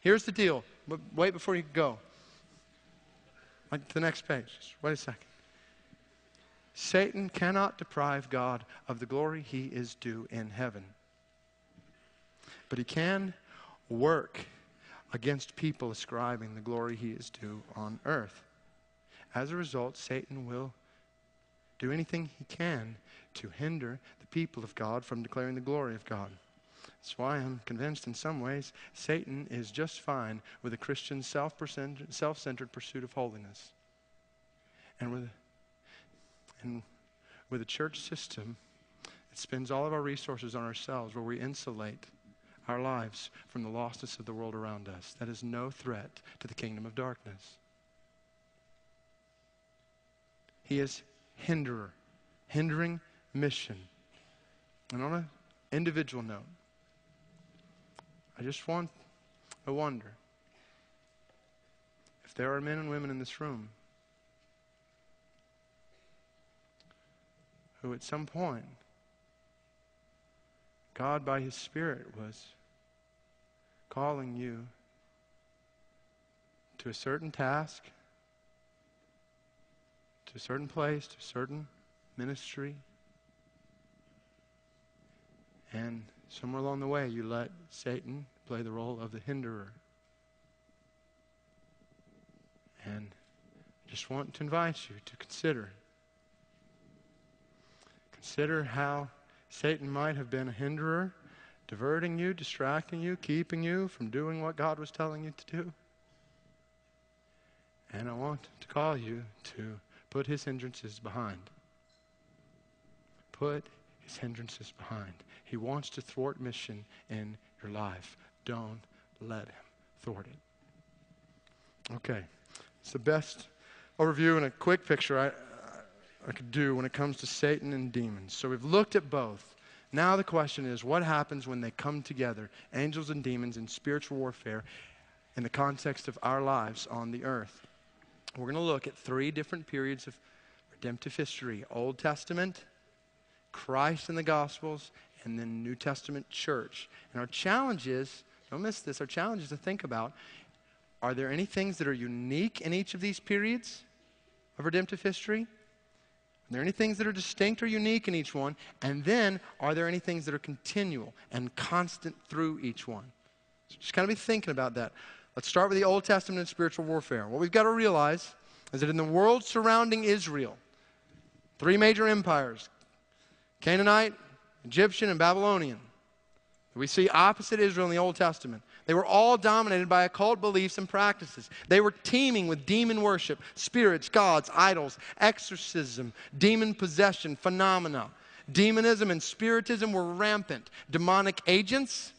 Here's the deal. Wait before you go. Like to the next page. Just wait a second. Satan cannot deprive God of the glory he is due in heaven. But he can work against people ascribing the glory he is due on earth. As a result, Satan will do anything he can to hinder the people of God from declaring the glory of God. That's why I'm convinced in some ways Satan is just fine with a Christian self-centered pursuit of holiness. And with a church system that spends all of our resources on ourselves, where we insulate our lives from the lostness of the world around us. That is no threat to the kingdom of darkness. He is hindering mission. And on an individual note, I wonder if there are men and women in this room who at some point God by His Spirit was calling you to a certain task, to a certain place, to a certain ministry. And somewhere along the way you let Satan play the role of the hinderer. And I just want to invite you to consider how Satan might have been a hinderer, diverting you, distracting you, keeping you from doing what God was telling you to do. And I want to call you to put his hindrances behind. Put his hindrances behind. He wants to thwart mission in your life. Don't let him thwart it. Okay. It's the best overview and a quick picture I could do when it comes to Satan and demons. So we've looked at both. Now the question is, what happens when they come together, angels and demons, in spiritual warfare in the context of our lives on the earth? We're going to look at 3 different periods of redemptive history. Old Testament, Christ in the Gospels, and then New Testament church. And our challenge is, don't miss this, our challenge is to think about, are there any things that are unique in each of these periods of redemptive history? Are there any things that are distinct or unique in each one? And then, are there any things that are continual and constant through each one? So just kind of be thinking about that. Let's start with the Old Testament and spiritual warfare. What we've got to realize is that in the world surrounding Israel, 3 major empires, Canaanite, Egyptian, and Babylonian, we see opposite Israel in the Old Testament. They were all dominated by occult beliefs and practices. They were teeming with demon worship, spirits, gods, idols, exorcism, demon possession, phenomena. Demonism and spiritism were rampant. Demonic agents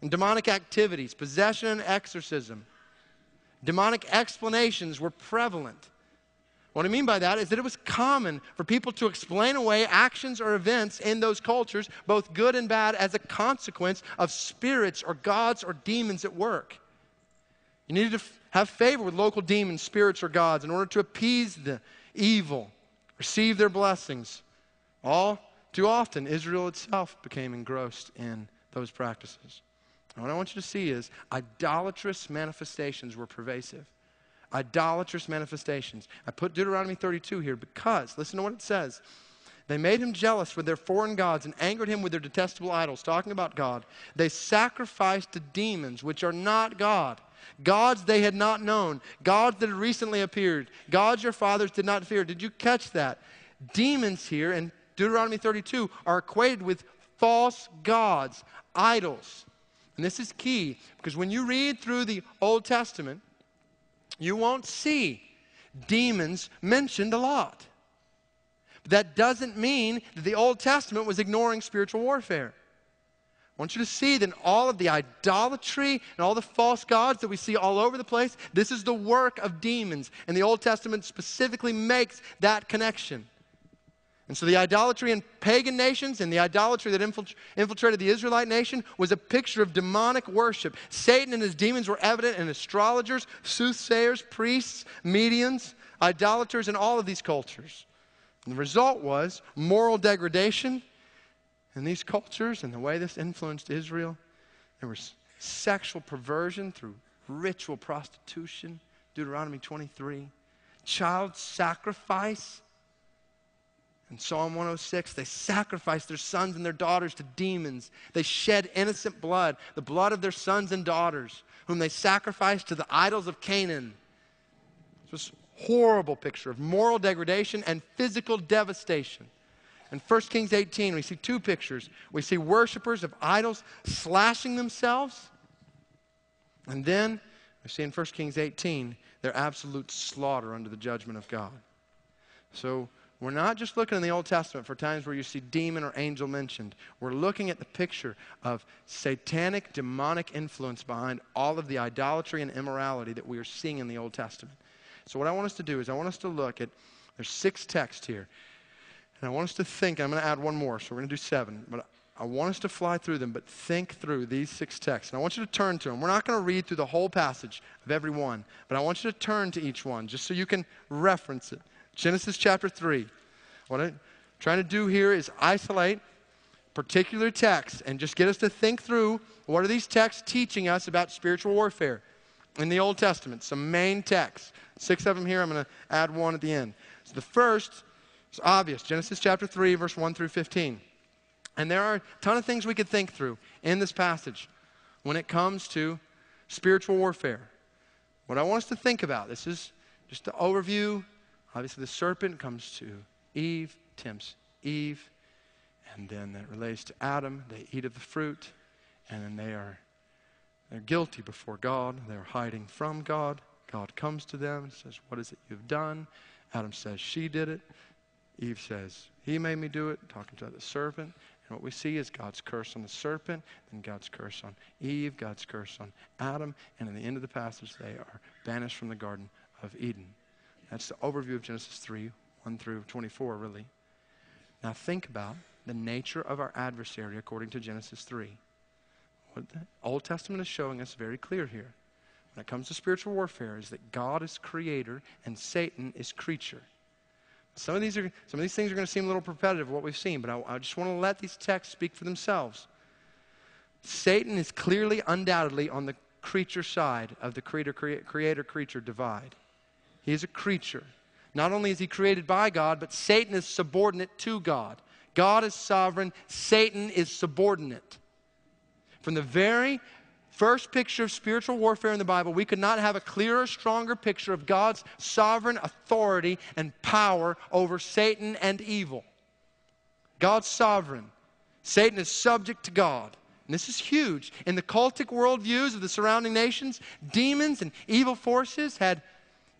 and demonic activities, possession and exorcism. Demonic explanations were prevalent. What I mean by that is that it was common for people to explain away actions or events in those cultures, both good and bad, as a consequence of spirits or gods or demons at work. You needed to have favor with local demons, spirits, or gods in order to appease the evil, receive their blessings. All too often, Israel itself became engrossed in those practices. And what I want you to see is idolatrous manifestations were pervasive. Idolatrous manifestations. I put Deuteronomy 32 here because, listen to what it says. They made him jealous with their foreign gods and angered him with their detestable idols, talking about God. They sacrificed to demons, which are not God. Gods they had not known. Gods that had recently appeared. Gods your fathers did not fear. Did you catch that? Demons here in Deuteronomy 32 are equated with false gods, idols. And this is key because when you read through the Old Testament, you won't see demons mentioned a lot. But that doesn't mean that the Old Testament was ignoring spiritual warfare. I want you to see that all of the idolatry and all the false gods that we see all over the place, this is the work of demons. And the Old Testament specifically makes that connection. And so the idolatry in pagan nations and the idolatry that infiltrated the Israelite nation was a picture of demonic worship. Satan and his demons were evident in astrologers, soothsayers, priests, mediums, idolaters in all of these cultures. And the result was moral degradation in these cultures, and the way this influenced Israel. There was sexual perversion through ritual prostitution, Deuteronomy 23, child sacrifice. In Psalm 106, they sacrificed their sons and their daughters to demons. They shed innocent blood, the blood of their sons and daughters, whom they sacrificed to the idols of Canaan. It was a horrible picture of moral degradation and physical devastation. In 1 Kings 18, we see two pictures. We see worshipers of idols slashing themselves. And then we see in 1 Kings 18, their absolute slaughter under the judgment of God. So we're not just looking in the Old Testament for times where you see demon or angel mentioned. We're looking at the picture of satanic, demonic influence behind all of the idolatry and immorality that we are seeing in the Old Testament. So what I want us to do is I want us to look at, there's 6 texts here. And I want us to think, I'm going to add one more, so we're going to do 7. But I want us to fly through them, but think through these 6 texts. And I want you to turn to them. We're not going to read through the whole passage of every one, but I want you to turn to each one just so you can reference it. Genesis chapter 3. What I'm trying to do here is isolate particular texts and just get us to think through what are these texts teaching us about spiritual warfare in the Old Testament. Some main texts. 6 of them here. I'm going to add one at the end. So the first is obvious. Genesis chapter 3, verse 1 through 15. And there are a ton of things we could think through in this passage when it comes to spiritual warfare. What I want us to think about, this is just the overview. Obviously, the serpent comes to Eve, tempts Eve, and then that relates to Adam. They eat of the fruit, and then they're guilty before God. They're hiding from God. God comes to them and says, "What is it you've done?" Adam says, "She did it." Eve says, "He made me do it," talking to the serpent. And what we see is God's curse on the serpent, then God's curse on Eve, God's curse on Adam, and in the end of the passage, they are banished from the Garden of Eden. That's the overview of Genesis 3, 1 through 24, really. Now think about the nature of our adversary according to Genesis 3. What the Old Testament is showing us very clear here when it comes to spiritual warfare is that God is creator and Satan is creature. Some of these things are going to seem a little repetitive of what we've seen, but I just want to let these texts speak for themselves. Satan is clearly, undoubtedly, on the creature side of the creator-creature divide. He is a creature. Not only is he created by God, but Satan is subordinate to God. God is sovereign. Satan is subordinate. From the very first picture of spiritual warfare in the Bible, we could not have a clearer, stronger picture of God's sovereign authority and power over Satan and evil. God's sovereign. Satan is subject to God. And this is huge. In the cultic worldviews of the surrounding nations, demons and evil forces had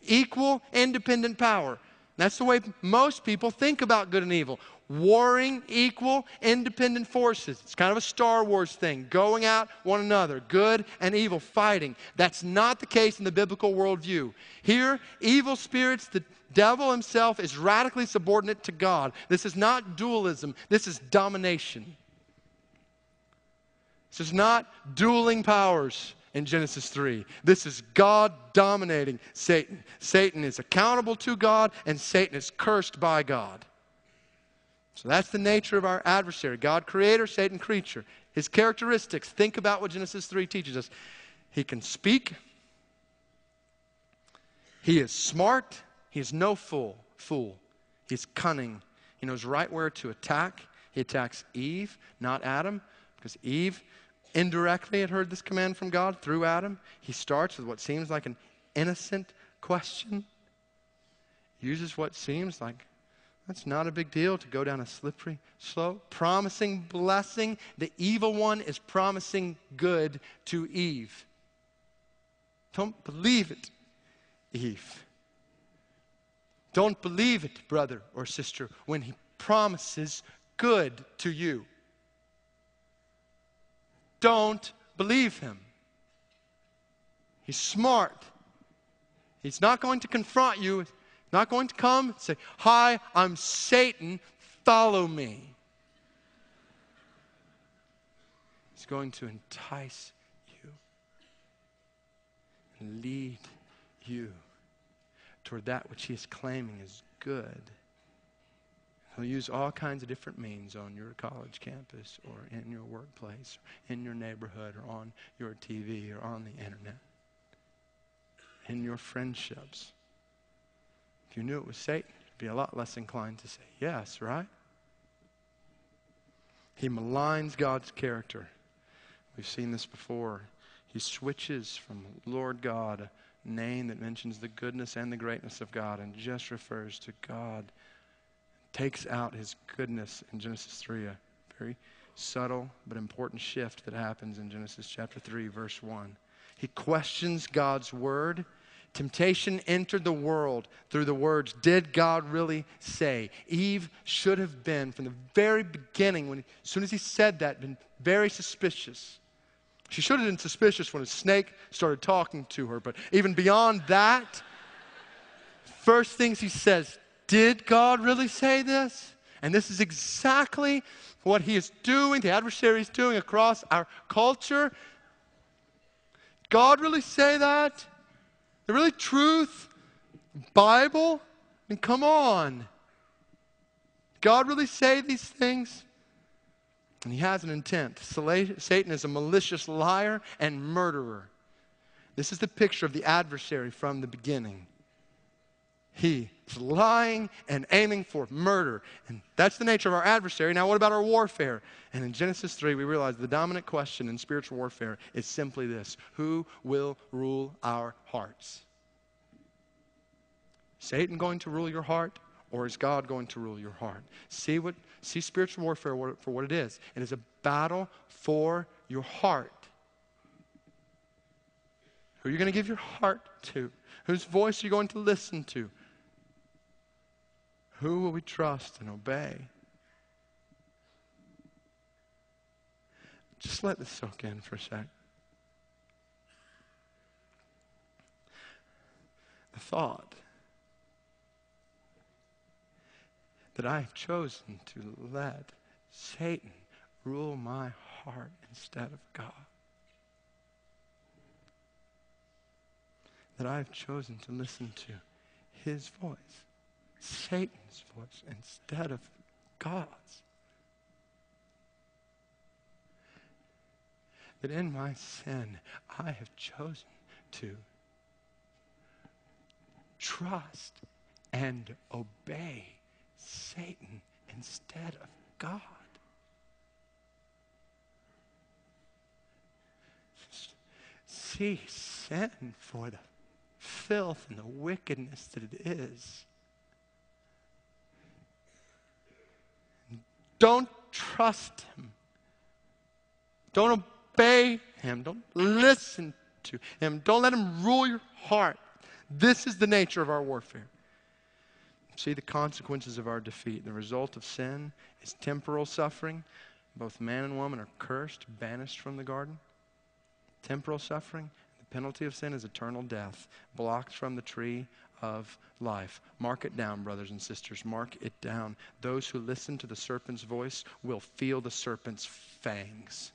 equal, independent power. That's the way most people think about good and evil. Warring, equal, independent forces. It's kind of a Star Wars thing. Going at one another. Good and evil fighting. That's not the case in the biblical worldview. Here, evil spirits, the devil himself is radically subordinate to God. This is not dualism. This is domination. This is not dueling powers in Genesis 3. This is God dominating Satan. Satan is accountable to God, and Satan is cursed by God. So that's the nature of our adversary. God creator, Satan creature. His characteristics, think about what Genesis 3 teaches us. He can speak. He is smart. He is no fool. He's cunning. He knows right where to attack. He attacks Eve, not Adam, because Eve indirectly had heard this command from God through Adam. He starts with what seems like an innocent question. Uses what seems like that's not a big deal to go down a slippery slope. Promising blessing. The evil one is promising good to Eve. Don't believe it, Eve. Don't believe it, brother or sister, when he promises good to you. Don't believe him. He's smart. He's not going to confront you. Not going to come and say, "Hi, I'm Satan, follow me." He's going to entice you and lead you toward that which he is claiming is good. He'll use all kinds of different means on your college campus or in your workplace, or in your neighborhood, or on your TV, or on the internet. In your friendships. If you knew it was Satan, you'd be a lot less inclined to say yes, right? He maligns God's character. We've seen this before. He switches from Lord God, a name that mentions the goodness and the greatness of God, and just refers to God. Takes out his goodness in Genesis 3, a very subtle but important shift that happens in Genesis chapter 3, verse 1. He questions God's word. Temptation entered the world through the words, did God really say? Eve should have been, from the very beginning, as soon as he said that, been very suspicious. She should have been suspicious when a snake started talking to her. But even beyond that, first things he says, did God really say this? And this is exactly what he is doing, the adversary is doing across our culture. God really say that? The really truth? Bible? I mean, come on. God really say these things? And he has an intent. Satan is a malicious liar and murderer. This is the picture of the adversary from the beginning. He is lying and aiming for murder. And that's the nature of our adversary. Now what about our warfare? And in Genesis 3, we realize the dominant question in spiritual warfare is simply this. Who will rule our hearts? Satan going to rule your heart, or is God going to rule your heart? See spiritual warfare for what it is. It is a battle for your heart. Who are you going to give your heart to? Whose voice are you going to listen to? Who will we trust and obey? Just let this soak in for a sec. The thought that I have chosen to let Satan rule my heart instead of God. That I have chosen to listen to his voice, Satan's voice, instead of God's. That in my sin, I have chosen to trust and obey Satan instead of God. See sin for the filth and the wickedness that it is. Don't trust him. Don't obey him. Don't listen to him. Don't let him rule your heart. This is the nature of our warfare. See the consequences of our defeat. The result of sin is temporal suffering. Both man and woman are cursed, banished from the garden. Temporal suffering. The penalty of sin is eternal death, blocked from the tree of life. Mark it down, brothers and sisters. Mark it down. Those who listen to the serpent's voice will feel the serpent's fangs.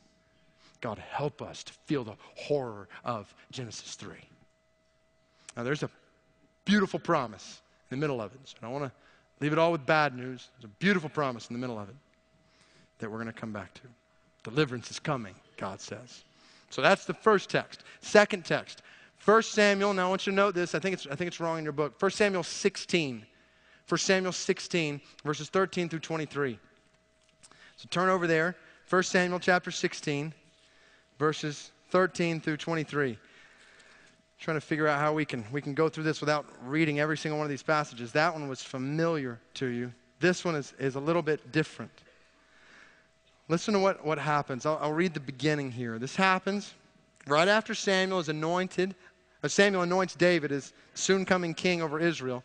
God, help us to feel the horror of Genesis 3. Now, there's a beautiful promise in the middle of it. So I don't want to leave it all with bad news. There's a beautiful promise in the middle of it that we're going to come back to. Deliverance is coming, God says. So that's the first text. Second text, 1 Samuel. Now I want you to note this. I think it's wrong in your book. 1 Samuel 16. 1 Samuel 16, verses 13 through 23. So turn over there. 1 Samuel chapter 16, verses 13 through 23. Trying to figure out how we can go through this without reading every single one of these passages. That one was familiar to you. This one is a little bit different. Listen to what happens. I'll read the beginning here. This happens right after Samuel is anointed. Samuel anoints David as soon coming king over Israel.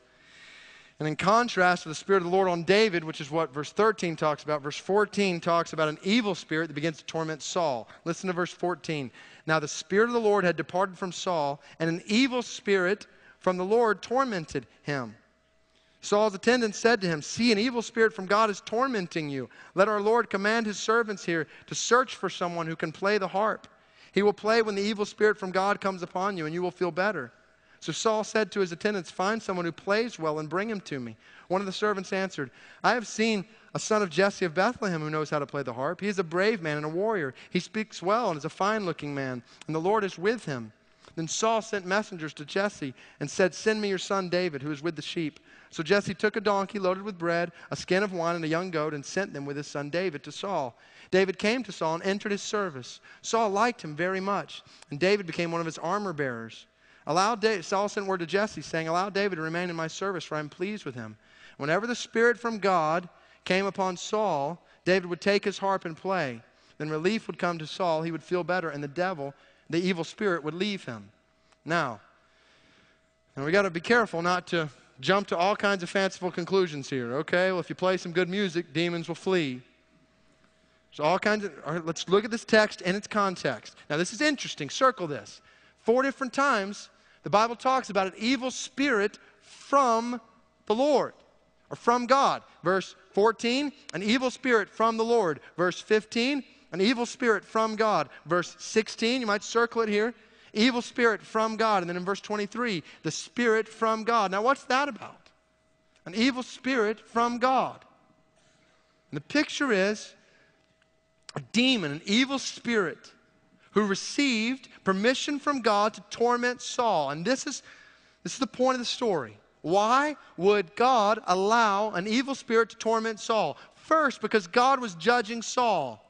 And in contrast to the Spirit of the Lord on David, which is what verse 13 talks about, verse 14 talks about an evil spirit that begins to torment Saul. Listen to verse 14. Now the Spirit of the Lord had departed from Saul, and an evil spirit from the Lord tormented him. Saul's attendants said to him, "See, an evil spirit from God is tormenting you. Let our Lord command his servants here to search for someone who can play the harp. He will play when the evil spirit from God comes upon you, and you will feel better." So Saul said to his attendants, find someone who plays well and bring him to me. One of the servants answered, I have seen a son of Jesse of Bethlehem who knows how to play the harp. He is a brave man and a warrior. He speaks well and is a fine-looking man, and the Lord is with him. Then Saul sent messengers to Jesse and said, send me your son David, who is with the sheep. So Jesse took a donkey loaded with bread, a skin of wine, and a young goat, and sent them with his son David to Saul. David came to Saul and entered his service. Saul liked him very much, and David became one of his armor bearers. Saul sent word to Jesse, saying, allow David to remain in my service, for I am pleased with him. Whenever the Spirit from God came upon Saul, David would take his harp and play. Then relief would come to Saul, he would feel better, and the evil spirit, would leave him. Now, and we got to be careful not to jump to all kinds of fanciful conclusions here, okay? Well, if you play some good music, demons will flee. So all right, let's look at this text and its context. Now, this is interesting. Circle this. 4 different times, the Bible talks about an evil spirit from the Lord, or from God. Verse 14, an evil spirit from the Lord. Verse 15, an evil spirit from God. Verse 16, you might circle it here, evil spirit from God. And then in verse 23, the spirit from God. Now, what's that about? An evil spirit from God. And the picture is a demon, an evil spirit, who received permission from God to torment Saul. And this is the point of the story. Why would God allow an evil spirit to torment Saul? First, because God was judging Saul.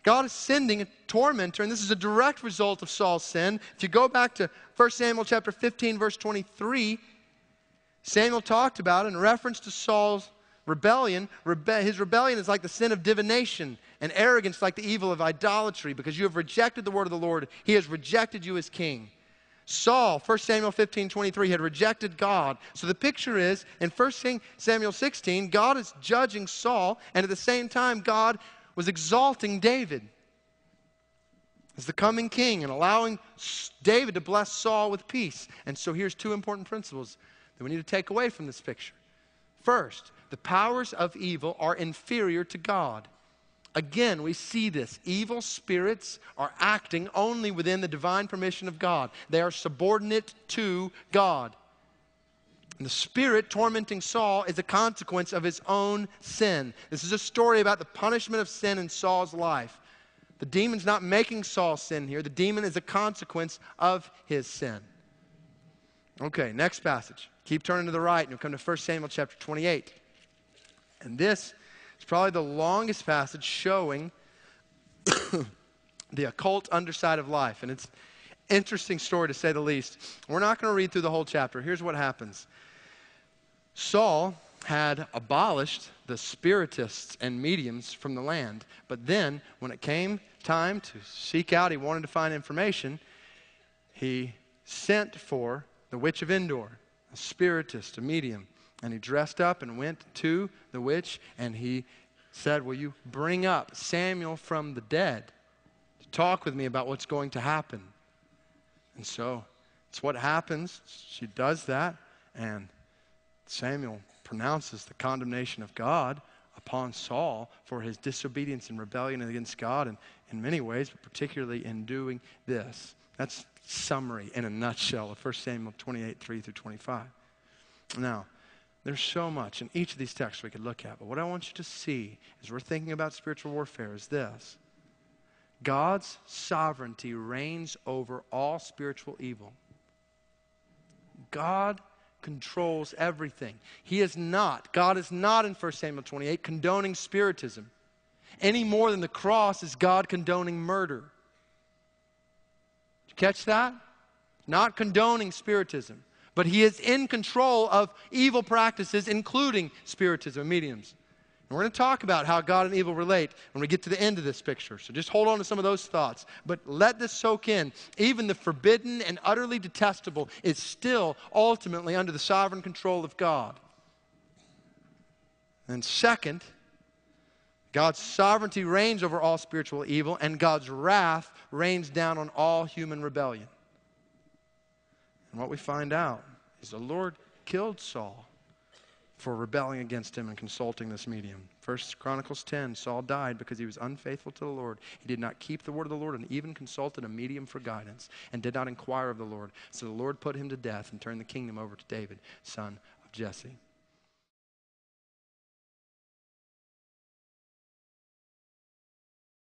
God is sending a tormentor, and this is a direct result of Saul's sin. If you go back to 1 Samuel chapter 15, verse 23, Samuel talked about it in reference to Saul's rebellion. His rebellion is like the sin of divination, and arrogance like the evil of idolatry. Because you have rejected the word of the Lord, he has rejected you as king. Saul, 1 Samuel 15, 23, had rejected God. So the picture is, in 1 Samuel 16, God is judging Saul, and at the same time, God was exalting David as the coming king and allowing David to bless Saul with peace. And so here's 2 important principles that we need to take away from this picture. First, the powers of evil are inferior to God. Again, we see this. Evil spirits are acting only within the divine permission of God. They are subordinate to God. And the spirit tormenting Saul is a consequence of his own sin. This is a story about the punishment of sin in Saul's life. The demon's not making Saul sin here. The demon is a consequence of his sin. Okay, next passage. Keep turning to the right and you'll come to 1 Samuel chapter 28. And this is probably the longest passage showing the occult underside of life. And it's an interesting story to say the least. We're not going to read through the whole chapter. Here's what happens. Saul had abolished the spiritists and mediums from the land. But then, when it came time to seek out, he wanted to find information, he sent for the witch of Endor, a spiritist, a medium. And he dressed up and went to the witch, and he said, will you bring up Samuel from the dead to talk with me about what's going to happen? And so, it's what happens. She does that, and Samuel pronounces the condemnation of God upon Saul for his disobedience and rebellion against God, and in many ways, but particularly in doing this. That's summary in a nutshell of 1 Samuel 28, 3 through 25. Now, there's so much in each of these texts we could look at, but what I want you to see as we're thinking about spiritual warfare is this. God's sovereignty reigns over all spiritual evil. God controls everything. God is not in 1 Samuel 28 condoning spiritism any more than the cross is God condoning murder. Did you catch that? Not condoning spiritism. But he is in control of evil practices, including spiritism and mediums. And we're going to talk about how God and evil relate when we get to the end of this picture. So just hold on to some of those thoughts. But let this soak in. Even the forbidden and utterly detestable is still ultimately under the sovereign control of God. And second, God's sovereignty reigns over all spiritual evil, and God's wrath rains down on all human rebellion. And what we find out is the Lord killed Saul for rebelling against him and consulting this medium. First Chronicles 10, Saul died because he was unfaithful to the Lord. He did not keep the word of the Lord and even consulted a medium for guidance and did not inquire of the Lord. So the Lord put him to death and turned the kingdom over to David, son of Jesse.